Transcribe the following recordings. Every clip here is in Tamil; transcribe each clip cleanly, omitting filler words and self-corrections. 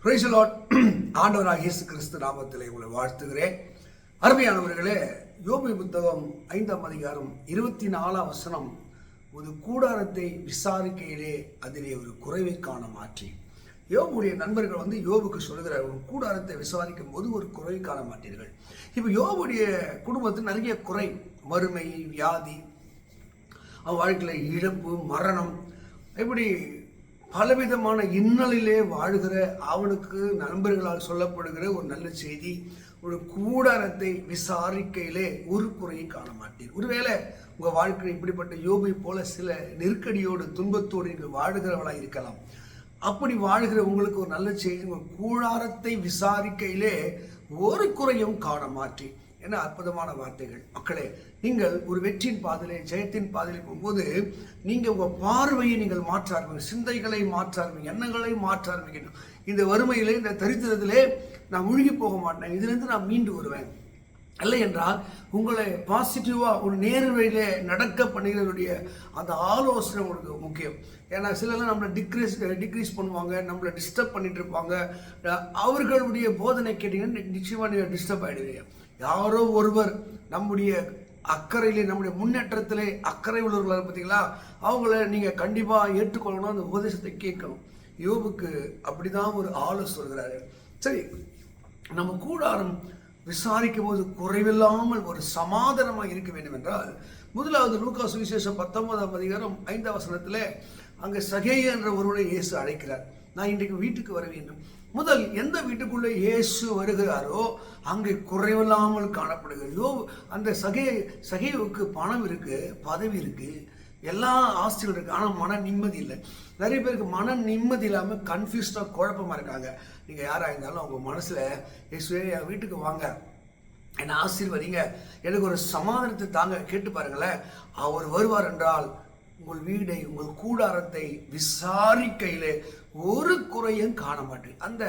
Praise the Lord. ஆண்டவராகிய இயேசு கிறிஸ்து நாமத்திலே உங்களை வாழ்த்துகிறேன். அருமையானவர்களே, யோபு புத்தகம் 5ஆம் அதிகாரம் 24ஆம் வசனம், ஒரு கூடாரத்தை விசாரிக்கையிலே அதிலே ஒரு குறைவை காண மாற்றி. யோபுடைய நண்பர்கள் யோபுக்கு சொல்கிற, ஒரு கூடாரத்தை விசாரிக்கும் போது ஒரு குறை காண மாட்டீர்கள். இப்போ யோபுடைய குடும்பத்தில் நிறைய குறை, வறுமை, வியாதி, அவன் வாழ்க்கையில் இழப்பு, மரணம், இப்படி பலவிதமான இன்னலிலே வாழ்கிற அவனுக்கு நண்பர்களால் சொல்லப்படுகிற ஒரு நல்ல செய்தி, ஒரு கூடாரத்தை விசாரிக்கையிலே ஒரு குறையை காண மாட்டீர். ஒருவேளை உங்கள் வாழ்க்கை இப்படிப்பட்ட யோபை போல சில நெருக்கடியோடு துன்பத்தோடு நீங்கள் வாழ்கிறவளாக இருக்கலாம். அப்படி வாழ்கிற உங்களுக்கு ஒரு நல்ல செய்தி, உங்கள் கூடாரத்தை விசாரிக்கையிலே ஒரு குறையும் காண மாற்றி. என்ன அற்புதமான வார்த்தைகள் மக்களே! நீங்கள் ஒரு வெற்றியின் பாதையிலே, ஜெயத்தின் பாதையிலே போகும்போது நீங்கள் உங்கள் பார்வையை நீங்கள் மாற்ற ஆரம்பிங்க, சிந்தைகளை மாற்ற ஆரம்பிங்க, எண்ணங்களை மாற்ற ஆரம்பிங்க. இந்த வறுமையிலே, இந்த தரித்திரத்திலே நான் முழுகி போக மாட்டேன், இதிலிருந்து நான் மீண்டு வருவேன். இல்லை என்றால் உங்களை பாசிட்டிவாக ஒரு நேர் வழியிலே நடக்க பண்ணுகிறவருடைய அந்த ஆலோசனை உங்களுக்கு முக்கியம். ஏன்னா சிலர்லாம் நம்மளை டிக்ரீஸ் பண்ணுவாங்க, நம்மளை டிஸ்டர்ப் பண்ணிட்டு இருப்பாங்க. அவர்களுடைய போதனை கேட்டீங்கன்னா நிச்சயமாக நீங்கள் டிஸ்டர்ப் ஆகிடுவீங்க. யாரோ ஒருவர் நம்முடைய அக்கறையிலே, நம்முடைய முன்னேற்றத்திலே அக்கறை உள்ளவர்களாக பார்த்தீங்களா, அவங்கள நீங்கள் கண்டிப்பாக ஏற்றுக்கொள்ளணும், அந்த உபதேசத்தை கேட்கணும். யோபுக்கு அப்படிதான் ஒரு ஆலோசனை சொல்கிறாரு. சரி, நம்ம கூடாரம் விசாரிக்கும் போது குறைவில்லாமல் ஒரு சமாதானமாக இருக்க வேண்டும் என்றால், முதலாவது லூக்கா சுவிசேஷம் 19ஆம் அதிகாரம் 5ஆம் வசனத்தில் அங்கே சகேயு என்ற ஒருவரை இயேசு அழைக்கிறார். நான் இன்றைக்கு வீட்டுக்கு வர வேண்டும். முதல் எந்த வீட்டுக்குள்ளே இயேசு வருகிறாரோ அங்கே குறைவில்லாமல் காணப்படுகிறது. அந்த சகேயுவுக்கு பணம் இருக்கு, பதவி இருக்கு, எல்லா ஆஸ்திகள் இருக்கு, ஆனால் மன நிம்மதி இல்லை. நிறைய பேருக்கு மன நிம்மதி இல்லாமல் கன்ஃபியூஸ்டாக குழப்பமாக இருக்காங்க. நீங்கள் யாராக இருந்தாலும் அவங்க மனசில், இயேசுவே என் வீட்டுக்கு வாங்க, என்னை ஆசீர்வதிங்க, எனக்கு ஒரு சமாதானத்தை தாங்க, கேட்டு பாருங்களேன். அவர் வருவார் என்றால் உங்கள் வீடை, உங்கள் கூடாரத்தை விசாரிக்கையிலே ஒரு குறையும் காண மாட்டேன். அந்த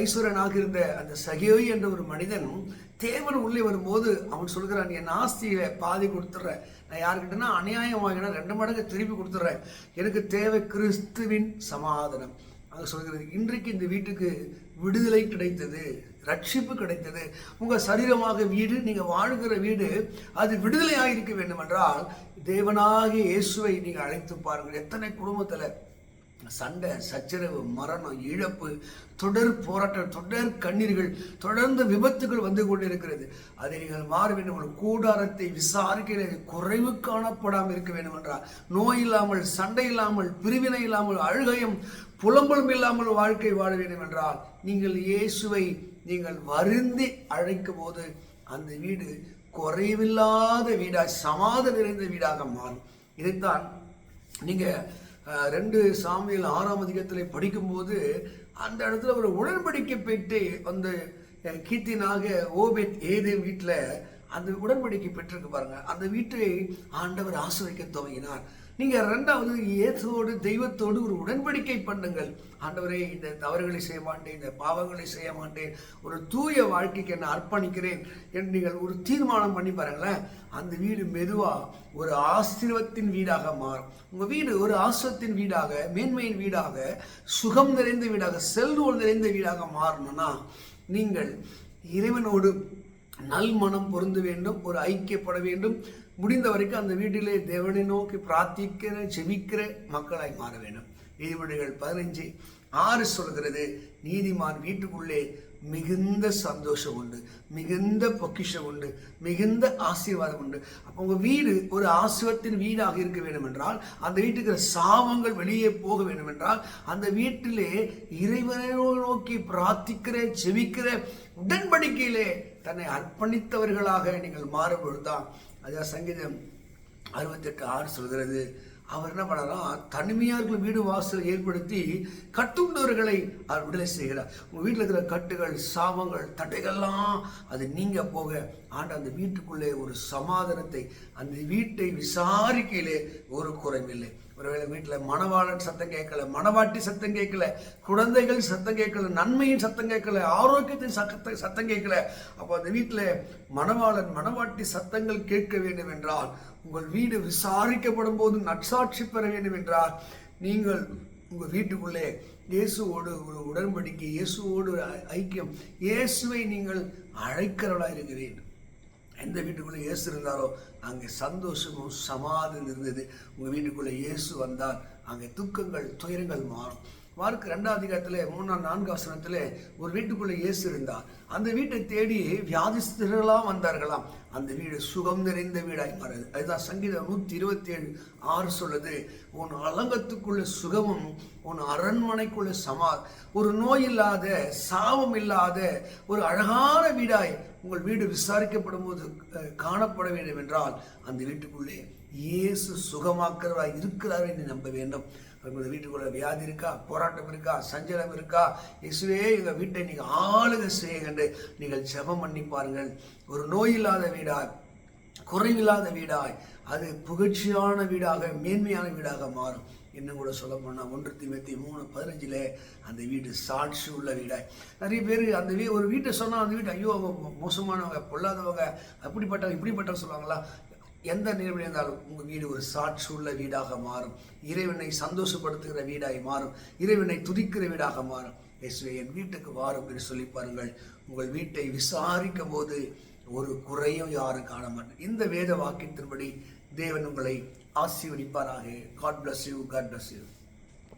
ஐஸ்வரனாக இருந்த அந்த சகேயு என்ற ஒரு மனிதன் தேவன் உள்ளே வரும்போது அவன் சொல்கிறான், என் ஆஸ்தியை பாதி கொடுத்துட்றேன், நான் யாருக்கிட்டனா அநியாயம் வாங்கினா 2 மடங்கு திருப்பி கொடுத்துட்றேன், எனக்கு தேவை கிறிஸ்துவின் சமாதானம். அங்கே சொல்கிறது, இன்றைக்கு இந்த வீட்டுக்கு விடுதலை கிடைத்தது, ரட்சிப்பு கிடைத்தது. உங்கள் சரீரமாக வீடு, நீங்கள் வாழ்கிற வீடு, அது விடுதலை ஆகியிருக்க வேண்டும் என்றால் தேவனாகிய இயேசுவை நீங்கள் அழைத்து பாருங்கள். எத்தனை குடும்பத்தில் சண்டை, சச்சரவு, மரணம், இழப்பு, தொடர் போராட்டம், தொடர் கண்ணீர்கள், தொடர்ந்து விபத்துகள் வந்து கொண்டிருக்கிறது. அதை நீங்கள் மாற வேண்டும். ஒரு கூடாரத்தை விசாரிக்க குறைவு காணப்படாமல் இருக்க வேண்டும் என்றால், நோய் இல்லாமல், சண்டை இல்லாமல், பிரிவினை இல்லாமல், அழுகையும் புலம்பலும் இல்லாமல் வாழ்க்கை வாழ வேண்டும் என்றால், நீங்கள் இயேசுவை நீங்கள் வருந்தி அழைக்கும் போது அந்த வீடு குறைவில்லாத வீடாக, சமாதானம் நிறைந்த வீடாக மாறும். இதைத்தான் நீங்கள் 2 சாமுவேல் 6ஆம் அதிகாரத்தில் படிக்கும்போது அந்த இடத்துல ஒரு உடன்படிக்கை பெற்று அந்த கீத்தினாக ஓபேத் ஏதேம் வீட்டில் அந்த உடன்படிக்கை பெற்றிருக்கு பாருங்க. அந்த வீட்டை ஆண்டவர் ஆசீர்வதிக்க துவங்கினார். நீங்கள் 2வது இயேசுவோடு, தெய்வத்தோடு ஒரு உடன்படிக்கை பண்ணுங்கள். ஆண்டவரே, இந்த தவறுகளை செய்ய மாட்டேன், இந்த பாவங்களை செய்ய மாட்டேன், ஒரு தூய வாழ்க்கைக்கு என்ன அர்ப்பணிக்கிறேன் என்று நீங்கள் ஒரு தீர்மானம் பண்ணி பாருங்களேன். அந்த வீடு மெதுவாக ஒரு ஆசீர்வாதத்தின் வீடாக மாறும். உங்கள் வீடு ஒரு ஆசீர்வாதத்தின் வீடாக, மேன்மையின் வீடாக, சுகம் நிறைந்த வீடாக, செல்வம் நிறைந்த வீடாக மாறணும்னா நீங்கள் இறைவனோடு நல்மனம் பொருந்த வேண்டும், ஒரு ஐக்கியப்பட வேண்டும். முடிந்த வரைக்கும் அந்த வீட்டிலே தேவனை நோக்கி பிரார்த்திக்கிற, ஜெபிக்கிற மக்களாய் மாற வேண்டும். நீதிமொழிகள் 15:6 சொல்கிறது, நீதிமான் வீட்டுக்குள்ளே மிகுந்த சந்தோஷம் உண்டு, மிகுந்த பொக்கிஷம் உண்டு, மிகுந்த ஆசீர்வாதம் உண்டு. அப்போ உங்கள் வீடு ஒரு ஆசீர்வாதத்தின் வீடாக இருக்க வேண்டும் என்றால், அந்த வீட்டுக்கு சாபங்கள் வெளியே போக வேண்டும் என்றால், அந்த வீட்டிலே இறைவனை நோக்கி பிரார்த்திக்கிற, ஜெபிக்கிற, உடன்படிக்கையிலே தன்னை அர்ப்பணித்தவர்களாக நீங்கள் மாறும்பொழுதுதான். அதான் சங்கீதம் 68:6 சொல்கிறது, அவர் என்ன பண்ணலாம், தனிமையார்கள் வீடு வாசல் ஏற்படுத்தி கட்டுண்டவர்களை அவர் விடுதலை செய்கிறார். உங்கள் வீட்டில் இருக்கிற கட்டுகள், சாபங்கள், தடைகள்லாம் அது நீங்க போக அந்த வீட்டுக்குள்ளே ஒரு சமாதானத்தை, அந்த வீட்டை விசாரிக்கையிலே ஒரு குறைவில்லை. ஒருவேளை வீட்டில் மணவாளன் சத்தம் கேட்கல, மணவாட்டி சத்தம் கேட்கல, குழந்தைகள் சத்தம் கேட்கல, நன்மையின் சத்தம் கேட்கல, ஆரோக்கியத்தின் சத்தம் கேட்கல, அப்போ அந்த வீட்டில் மணவாளன் மணவாட்டி சத்தங்கள் கேட்க வேண்டும் என்றால், உங்கள் வீடு விசாரிக்கப்படும் போது நற்சாட்சி பெற வேண்டும் என்றால், நீங்கள் உங்கள் வீட்டுக்குள்ளே இயேசுவோடு ஒரு உடன்படிக்கை, இயேசுவோடு ஒரு ஐக்கியம், இயேசுவை நீங்கள் அழைக்கிறவளாக இருக்கிறீர்கள். எந்த வீட்டுக்குள்ளே இயேசு இருந்தாரோ அங்கே சந்தோஷமும் சமாதானம் இருந்தது. உங்கள் வீட்டுக்குள்ளே இயேசு வந்தால் அங்கே துக்கங்கள் துயரங்கள் மாறும். மார்க் 2ஆம் அதிகாரத்தில் 3-4 வசனத்தில் ஒரு வீட்டுக்குள்ளே இயேசு இருந்தார். அந்த வீட்டை தேடி வியாதிஸ்தர்களாம் வந்தார்களாம். அந்த வீடு சுகம் நிறைந்த வீடாய் மாறுது. அதுதான் சங்கீதம் 127:6 சொல்லுது, உன் அலங்கத்துக்குள்ள சுகமும் உன் அரண்மனைக்குள்ள ஒரு நோய் இல்லாத, சாபம் இல்லாத ஒரு அழகான வீடாய் உங்கள் வீடு விசாரிக்கப்படும் போது காணப்பட வேண்டும் என்றால் அந்த வீட்டுக்குள்ளே இயேசு சுகமாக்கிறவராய் இருக்கிறார் என்று நம்ப வேண்டும். உங்கள் வீட்டுக்குள்ள வியாதி இருக்கா, போராட்டம் இருக்கா, சஞ்சலம் இருக்கா, இயேசுவே எங்கள் வீட்டை நீங்கள் ஆளுகை செய்ய நீங்கள் ஜெபம் பண்ணி பாருங்கள். ஒரு நோய் இல்லாத வீடாய், குறைவில்லாத வீடாய், அது புகழ்ச்சியான வீடாக, மேன்மையான வீடாக மாறும். இன்னும் கூட சொல்ல போனால் 1 தீமோத்தேயு 3:15 அந்த வீடு சாட்சி உள்ள வீடாய். நிறைய பேர் அந்த ஒரு வீட்டை சொன்னால் அந்த வீட்டை ஐயோ அவங்க மோசமானவங்க, பொல்லாதவங்க, அப்படிப்பட்டவங்க இப்படிப்பட்டவங்க சொல்லுவாங்களா? எந்த நிலைமையில் இருந்தாலும் உங்கள் வீடு ஒரு சாட்சி உள்ள வீடாக மாறும். இறைவனை சந்தோஷப்படுத்துகிற வீடாய் மாறும். இறைவனை துதிக்கிற வீடாக மாறும். இயேசுவே என் வீட்டுக்கு வாரும் என்று சொல்லி பாருங்கள். உங்கள் வீட்டை விசாரிக்கும் போது ஒரு குறையும் யாரும் காண மாட்டேன். இந்த வேத வாக்கியத்தின்படி தேவன் உங்களை ஆசீர்வதிப்பாராக. God bless you. God bless you.